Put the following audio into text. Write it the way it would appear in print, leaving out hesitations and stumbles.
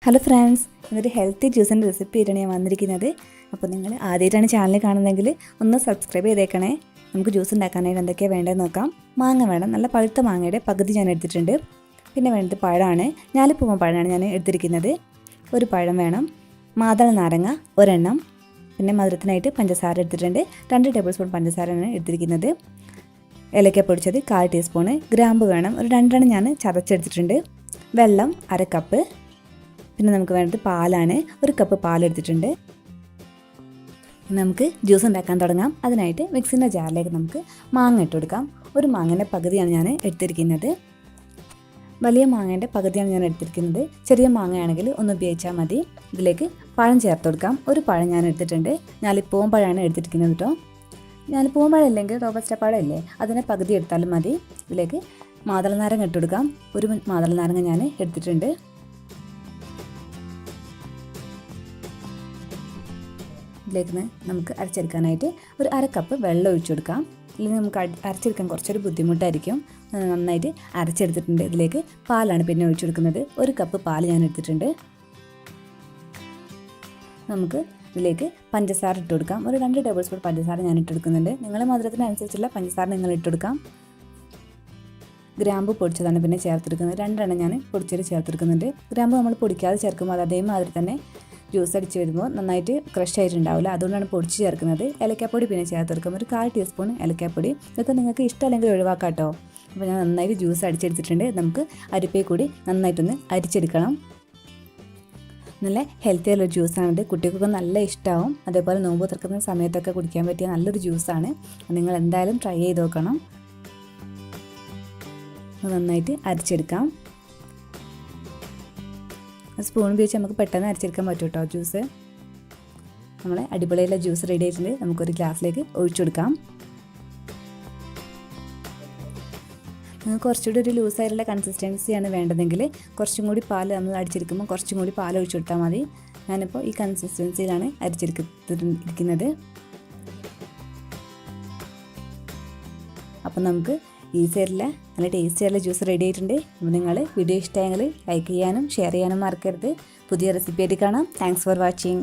Hello friends, ഇന്നൊരു healthy ജ്യൂസിൻ്റെ recipe ആയിട്ടാണ് ഞാൻ വന്നിരിക്കുന്നത്. അപ്പോൾ നിങ്ങൾ ആദ്യമായിട്ടാണ് ചാനൽ കാണുന്നതെങ്കിൽ ഒന്ന് സബ്സ്ക്രൈബ് ചെയ്തേക്കണേ. നമുക്ക് ജ്യൂസ് ഉണ്ടാക്കാനായിട്ട് എന്തൊക്കെയാണ് വേണ്ടതെന്ന് നോക്കാം. മാങ്ങ വേണം, നല്ല പഴുത്ത മാങ്ങയുടെ പകുതി ഞാൻ എടുത്തിട്ടുണ്ട്. പിന്നെ വേണ്ടത് പഴമാണ്, ഞാലിപ്പൂവൻ പഴമാണ് ഞാൻ എടുത്തിരിക്കുന്നത്. ഒരു പഴം വേണം, മാതള നാരങ്ങ ഒരെണ്ണം, പിന്നെ മധുരത്തിനായിട്ട് പഞ്ചസാര എടുത്തിട്ടുണ്ട്. 2 ടേബിൾ സ്പൂൺ പഞ്ചസാരയാണ് എടുത്തിരിക്കുന്നത്. ഏലക്ക പൊടിച്ചത് 1/4 ടീസ്പൂണ്, ഗ്രാമ്പ് വേണം, ഒരു 2 ഞാൻ ചതച്ചെടുത്തിട്ടുണ്ട്. വെള്ളം 1/2 കപ്പ്. പിന്നെ നമുക്ക് വേണ്ടത് പാലാണ്, 1 കപ്പ് പാലെടുത്തിട്ടുണ്ട്. നമുക്ക് ജ്യൂസ് ഉണ്ടാക്കാൻ തുടങ്ങാം. അതിനായിട്ട് മിക്സിൻ്റെ ജാറിലേക്ക് നമുക്ക് മാങ്ങ ഇട്ട് കൊടുക്കാം. ഒരു മാങ്ങേൻ്റെ പകുതിയാണ് ഞാൻ എടുത്തിരിക്കുന്നത്. വലിയ മാങ്ങേൻ്റെ പകുതിയാണ് ഞാൻ എടുത്തിരിക്കുന്നത്. ചെറിയ മാങ്ങയാണെങ്കിൽ ഒന്ന് ഉപയോഗിച്ചാൽ മതി. ഇതിലേക്ക് പഴം ചേർത്ത് കൊടുക്കാം. ഒരു പഴം ഞാൻ എടുത്തിട്ടുണ്ട്. ഞാലിപ്പൂവൻ പഴമാണ് എടുത്തിരിക്കുന്നത് കേട്ടോ. ഞാലിപ്പൂവൻ പഴം ഇല്ലെങ്കിൽ റോബസ്റ്റ പഴം ഇല്ലേ, അതിനെ പകുതി എടുത്താലും മതി. ഇതിലേക്ക് മാതള നാരങ്ങ ഇട്ട് കൊടുക്കാം. ഒരു മാതള നാരങ്ങ ഞാൻ എടുത്തിട്ടുണ്ട്. ഇതിലേക്ക് നമുക്ക് അരച്ചെടുക്കാനായിട്ട് ഒരു 1/2 കപ്പ് വെള്ളം ഒഴിച്ചു കൊടുക്കാം. ഇല്ലെങ്കിൽ നമുക്ക് അരച്ചെടുക്കാൻ കുറച്ചൊരു ബുദ്ധിമുട്ടായിരിക്കും. നന്നായിട്ട് അരച്ചെടുത്തിട്ടുണ്ട്. ഇതിലേക്ക് പാലാണ് പിന്നെ ഒഴിച്ചു കൊടുക്കുന്നത്. 1 കപ്പ് പാൽ ഞാൻ എടുത്തിട്ടുണ്ട്. നമുക്ക് ഇതിലേക്ക് പഞ്ചസാര ഇട്ട് കൊടുക്കാം. ഒരു 2 ടേബിൾ സ്പൂൺ പഞ്ചസാര ഞാൻ ഇട്ട് കൊടുക്കുന്നുണ്ട്. നിങ്ങളുടെ മധുരത്തിനനുസരിച്ചുള്ള പഞ്ചസാര നിങ്ങൾ ഇട്ട് കൊടുക്കാം. ഗ്രാമ്പ് പൊടിച്ചതാണ് പിന്നെ ചേർത്തെടുക്കുന്നത്. 2 ഞാൻ പൊടിച്ചത് ചേർത്തെടുക്കുന്നുണ്ട്. ഗ്രാമ്പ് നമ്മൾ പൊടിക്കാതെ ചേർക്കുമ്പോൾ അത് അതേമാതിരി തന്നെ ജ്യൂസ് അടിച്ച് വരുമ്പോൾ നന്നായിട്ട് ക്രഷ് ആയിട്ടുണ്ടാവില്ല. അതുകൊണ്ടാണ് പൊടിച്ച് ചേർക്കുന്നത്. ഏലക്കാപ്പൊടി പിന്നെ ചേർത്തെടുക്കും. ഒരു 1/4 ടീസ്പൂൺ ഏലക്കാപ്പൊടി. ഇതൊക്കെ നിങ്ങൾക്ക് ഇഷ്ടമല്ലെങ്കിൽ ഒഴിവാക്കാം കേട്ടോ. അപ്പോൾ ഞാൻ നന്നായിട്ട് ജ്യൂസ് അടിച്ചെടുത്തിട്ടുണ്ട്. നമുക്ക് അരിപ്പയിൽ കൂടി നന്നായിട്ടൊന്ന് അരിച്ചെടുക്കണം. നല്ല ഹെൽത്തി ആയിട്ടുള്ള ജ്യൂസാണിത്. കുട്ടികൾക്കൊക്കെ നല്ല ഇഷ്ടമാവും. അതേപോലെ നോമ്പ് തുറക്കുന്ന സമയത്തൊക്കെ കുടിക്കാൻ പറ്റിയ നല്ലൊരു ജ്യൂസാണ്. നിങ്ങൾ എന്തായാലും ട്രൈ ചെയ്ത് നോക്കണം. നന്നായിട്ട് അരിച്ചെടുക്കാം. സ്പൂൺ ഉപയോഗിച്ച് നമുക്ക് പെട്ടെന്ന് അരച്ചെടുക്കാൻ പറ്റും കേട്ടോ ജ്യൂസ്. നമ്മളെ അടിപൊളിയുള്ള ജ്യൂസ് റെഡി ആയിട്ടുണ്ട്. നമുക്കൊരു ഗ്ലാസ്സിലേക്ക് ഒഴിച്ചു കൊടുക്കാം. നിങ്ങൾക്ക് കുറച്ചുകൂടി ഒരു ലൂസായിട്ടുള്ള കൺസിസ്റ്റൻസിയാണ് വേണ്ടതെങ്കിൽ കുറച്ചും കൂടി പാൽ നമ്മൾ അടിച്ചെടുക്കുമ്പോൾ കുറച്ചും കൂടി പാൽ ഒഴിച്ചു കൊടുത്താൽ മതി. ഞാനിപ്പോൾ ഈ കൺസിസ്റ്റൻസിയിലാണ് അരിച്ചെടുക്കുന്നത്. അപ്പം നമുക്ക് ഈസി ആയിട്ടുള്ള നല്ല ടേസ്റ്റി ആയിട്ടുള്ള ജ്യൂസ് റെഡി ആയിട്ടുണ്ട്. അപ്പോൾ നിങ്ങൾ വീഡിയോ ഇഷ്ടമായെങ്കിൽ ലൈക്ക് ചെയ്യാനും ഷെയർ ചെയ്യാനും മറക്കരുത്. പുതിയ റെസിപ്പി ആയിട്ട് കാണാം. Thanks for watching.